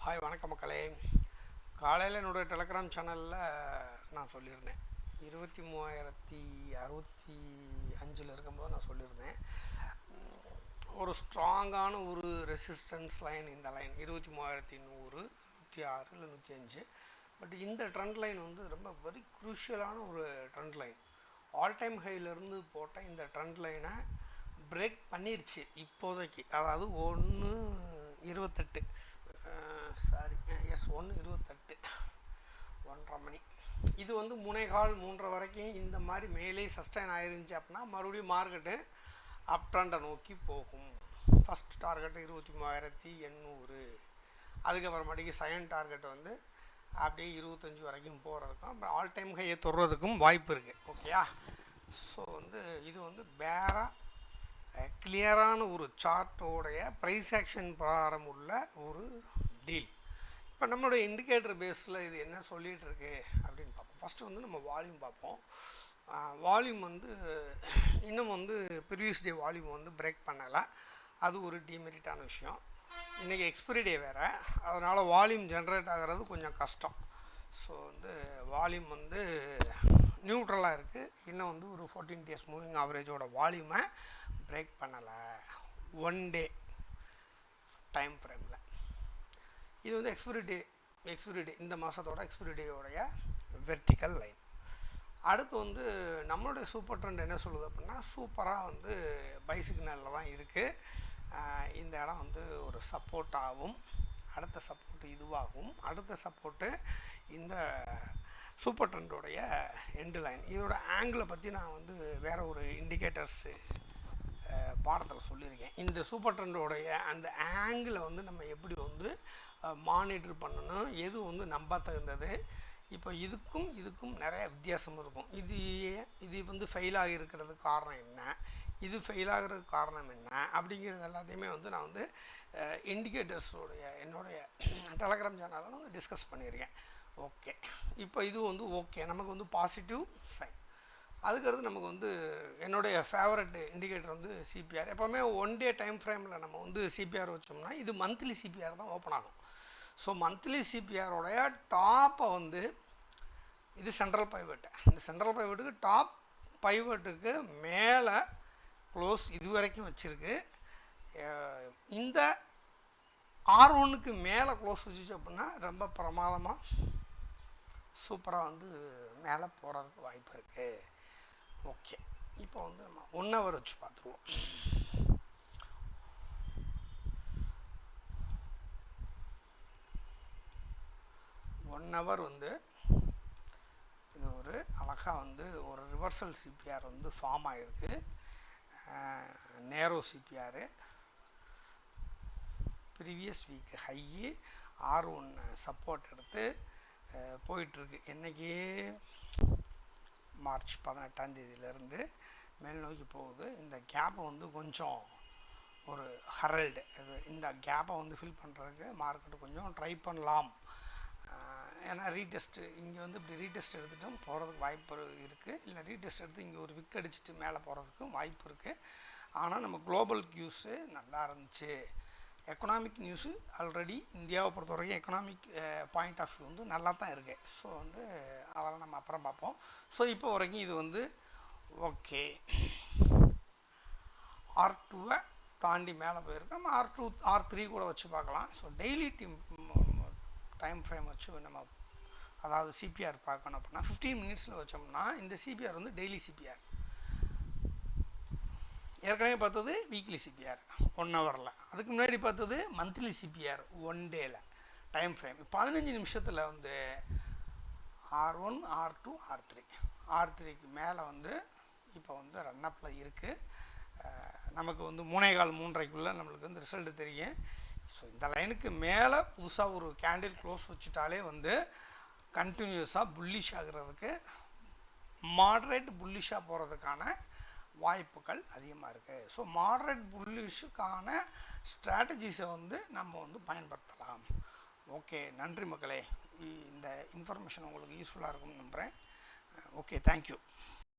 Hi வணக்கம் மக்களே. காலையில் என்னோடய டெலகிராம் சேனலில் நான் சொல்லியிருந்தேன் 23,065 இருக்கும்போது நான் சொல்லியிருந்தேன் ஒரு ஸ்ட்ராங்கான ஒரு ரெசிஸ்டன்ஸ் லைன். இந்த லைன் 23,100, 106 இல்லை 105. பட் இந்த ட்ரெண்ட் லைன் வந்து ரொம்ப வெரி குரூஷியலான ஒரு ட்ரெண்ட் லைன். ஆல் டைம் ஹையிலேருந்து போட்ட இந்த ட்ரெண்ட் லைனை பிரேக் பண்ணிருச்சு இப்போதைக்கு. அதாவது 1:28 1:28 1:30 மணி. இது வந்து 3:15 வரைக்கும் இந்த மாதிரி மேலே சஸ்டைன் ஆயிருந்துச்சு அப்படின்னா மறுபடியும் மார்க்கெட்டு அப் ட்ரெண்டை நோக்கி போகும். ஃபஸ்ட் டார்கெட்டு 23,800, அதுக்கப்புறமாட்டிக்கு செகண்ட் டார்கெட் வந்து அப்படியே 25 வரைக்கும் போகிறதுக்கும் அப்புறம் ஆல் டைம் ஹையை தொடுறதுக்கும் வாய்ப்பு இருக்குது. ஓகேயா? ஸோ வந்து இது வந்து கிளியரான ஒரு சார்ட்டோடைய ப்ரைஸ் ஆக்ஷன் பிரகாரம் உள்ள ஒரு டீல். இப்போ நம்மளுடைய இண்டிகேட்டர் பேஸில் இது என்ன சொல்லிகிட்டு இருக்கு அப்படின்னு பார்ப்போம். ஃபஸ்ட்டு வந்து நம்ம வால்யூம் பார்ப்போம். வால்யூம் வந்து இன்னும் வந்து ப்ரீவியஸ் டே வால்யூம் வந்து பிரேக் பண்ணலை. அது ஒரு டிமெரிட்டான விஷயம். இன்றைக்கி எக்ஸ்பிரி டே வேறு, அதனால் வால்யூம் ஜென்ரேட் ஆகிறது கொஞ்சம் கஷ்டம். ஸோ வந்து வால்யூம் வந்து நியூட்ரலாக இருக்குது. இன்னும் வந்து ஒரு 14 days மூவிங் ஆவரேஜோட வால்யூமை பிரேக் பண்ணலை 1 day டைம் ஃப்ரேமில். இது வந்து எக்ஸ்பிரி டே இந்த மாதத்தோட எக்ஸ்பிரி டேயோடைய வெர்டிக்கல் லைன். அடுத்து வந்து நம்மளுடைய சூப்பர் ட்ரெண்ட் என்ன சொல்லுது அப்படின்னா, சூப்பராக வந்து பை சிக்னலில் தான் இருக்குது. இந்த இடம் வந்து ஒரு சப்போர்ட்டாகவும், அடுத்த சப்போர்ட்டு இதுவாகவும், அடுத்த சப்போர்ட்டு இந்த சூப்பர் ட்ரெண்டோடைய எண்டு லைன். இதோட ஆங்கிளை பற்றி நான் வந்து வேறு ஒரு இண்டிகேட்டர்ஸு பாடத்தில் சொல்லியிருக்கேன். இந்த சூப்பர் ட்ரெண்டோடைய அந்த ஆங்கிளை வந்து நம்ம எப்படி வந்து மானிட்டர் பண்ணணும், எது வந்து நம்ப தகுந்தது. இப்போ இதுக்கும் நிறைய வித்தியாசம் இருக்கும். இது வந்து ஃபெயில் ஆகியிருக்கிறதுக்கு காரணம் என்ன, இது ஃபெயில் ஆகிறதுக்கு காரணம் என்ன அப்படிங்கிறது எல்லாத்தையுமே வந்து நான் வந்து இண்டிகேட்டர்ஸோடைய என்னுடைய டெலகிராம் சேனலில் வந்து டிஸ்கஸ் பண்ணியிருக்கேன். ஓகே, இப்போ இது வந்து ஓகே, நமக்கு வந்து பாசிட்டிவ் சைன். அதுக்கடுத்து நமக்கு வந்து என்னுடைய ஃபேவரட் இண்டிகேட்டர் வந்து சிபிஆர். எப்போவுமே 1 day டைம் ஃப்ரேமில் நம்ம வந்து சிபிஆர் வச்சோம்னா இது மந்த்லி சிபிஆர் தான் ஓப்பன் ஆகும். ஸோ மந்த்லி சிபிஆரோடைய டாப்பை வந்து இது சென்ட்ரல் பைவட். இந்த சென்ட்ரல் பைவட்டுக்கு டாப் பைவட்டுக்கு மேலே க்ளோஸ் இது வரைக்கும் வச்சுருக்கு. இந்த R1க்கு மேலே க்ளோஸ் வச்சுச்சு அப்படின்னா ரொம்ப பிரமாதமாக சூப்பராக வந்து மேலே போகிறதுக்கு வாய்ப்பு இருக்குது. ஓகே, இப்போ வந்து நம்ம 1 hour வச்சு பார்த்துருவோம். ஒன் ஹவர் வந்து இது ஒரு அழகாக வந்து ஒரு ரிவர்சல் சிபிஆர் வந்து ஃபார்ம் ஆகிருக்கு. Narrow CPR previous week high R1 support எடுத்து போயிட்டுருக்கு. என்றைக்கு மார்ச் 18ஆம் தேதியிலேருந்து மேல் நோக்கி போகுது. இந்த கேப்பை வந்து கொஞ்சம் ஒரு ஹரல்டு, இந்த கேப்பை வந்து ஃபில் பண்ணுறதுக்கு மார்க்கெட்டு கொஞ்சம் ட்ரை பண்ணலாம். ஏன்னா ரீடெஸ்ட்டு இங்கே வந்து இப்படி ரீடெஸ்ட் எடுத்துகிட்டும் போகிறதுக்கு வாய்ப்பு இருக்குது, இல்லை ரீடெஸ்ட் எடுத்து இங்கே ஒரு விக் அடிச்சுட்டு மேலே போகிறதுக்கும் வாய்ப்பு இருக்குது. ஆனால் நம்ம குளோபல் நியூஸு நல்லா இருந்துச்சு. எக்கனாமிக் நியூஸு ஆல்ரெடி இந்தியாவை பொறுத்த வரைக்கும் எக்கனாமிக் பாயிண்ட் ஆஃப் வியூ வந்து நல்லா தான் இருக்குது. ஸோ வந்து அதெல்லாம் நம்ம அப்புறம் பார்ப்போம். ஸோ இப்போ வரைக்கும் இது வந்து ஓகே. R2 தாண்டி மேலே போயிருக்கு. நம்ம R2 R3 கூட வச்சு பார்க்கலாம். ஸோ டெய்லி டைம் ஃப்ரேம் வச்சு நம்ம அதாவது சிபிஆர் பார்க்கணும் அப்படின்னா 15 minutes வச்சோம்னா இந்த சிபிஆர் வந்து டெய்லி சிபிஆர். ஏற்கனவே பார்த்தது வீக்லி சிபிஆர் 1 hourல. அதுக்கு முன்னாடி பார்த்தது மந்த்லி சிபிஆர் 1 dayல டைம் ஃப்ரேம். 15 நிமிஷத்தில் வந்து R1 R2 R3க்கு மேலே வந்து இப்போ வந்து ரன்னப்பில் இருக்குது. நமக்கு வந்து 3:15 நம்மளுக்கு வந்து ரிசல்ட்டு தெரியும். ஸோ இந்த லைனுக்கு மேலே புதுசாக ஒரு கேண்டில் க்ளோஸ் வச்சுட்டாலே வந்து கண்டினியூஸாக புல்லிஷ் ஆகிறதுக்கு, மாட்ரேட் புல்லிஷாக போகிறதுக்கான வாய்ப்புகள் அதிகமாக இருக்குது. ஸோ மாட்ரேட் புல்லிஷுக்கான ஸ்ட்ராட்டஜிஸை வந்து நம்ம வந்து பயன்படுத்தலாம். ஓகே, நன்றி மக்களே. இந்த இன்ஃபர்மேஷன் உங்களுக்கு யூஸ்ஃபுல்லாக இருக்கும்னு நம்புகிறேன். Okay, thank you.